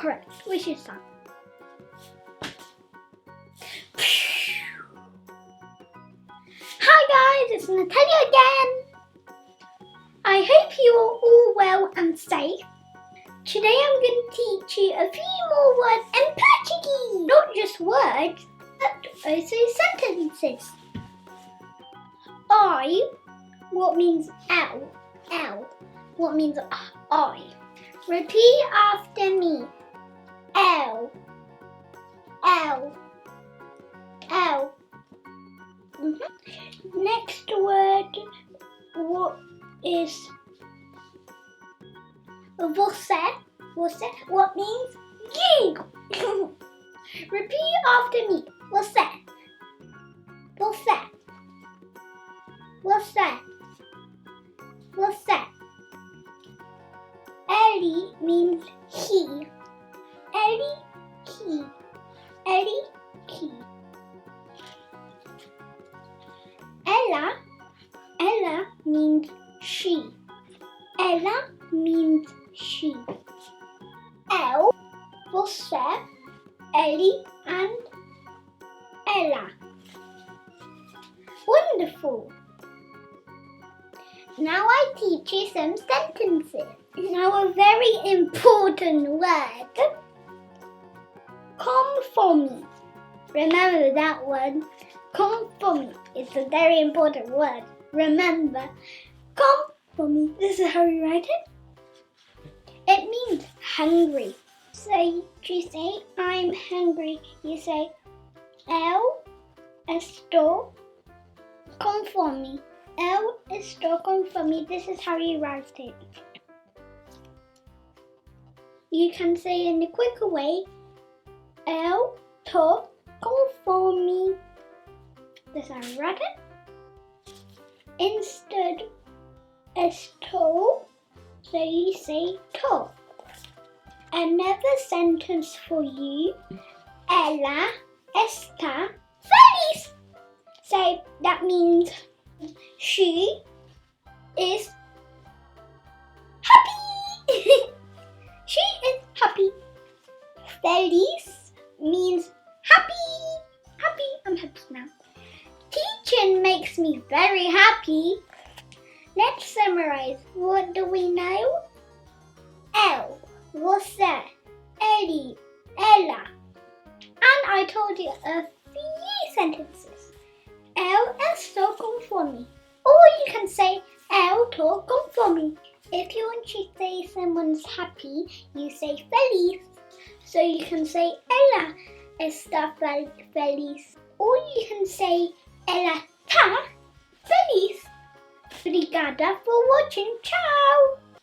Correct. Which is that? Hi guys, it's Natalia again. I hope you are all well and safe. Today I'm going to teach you a few more words in Portuguese. Not just words, but also sentences. I, what means L. L, what means I. Repeat after me. L. L. L. Next word, what is você? Você, what means you? Repeat after me. Você. Você. Você. Você. Ele means he. Ele, he. Ele, he. Ela means she. Ela means she. Eu, você, ele and ela. Wonderful. Now I teach you some sentences. Now a very important word. Come for me. Remember that one. Come for me. It's a very important word. Remember. Come for me. This is how you write it. It means hungry. So you say, I'm hungry. You say, eu estou com fome. Eu estou com fome. This is how you write it. You can say in a quicker way, eu estou com fome. This is how you write it. Instead, estou, so you say to. Another sentence for you. Ela está feliz. So that means she is happy. She is happy. Feliz means happy. Happy. I'm happy now. Teaching makes me very happy. Let's summarize. What do we know? Eu, você, ele, ela. And I told you a few sentences. Eu estou com fome. Or you can say, eu estou com fome. If you want to say someone's happy, you say feliz. So you can say, ela está feliz. Or you can say, ela está feliz. Obrigada for watching. Ciao!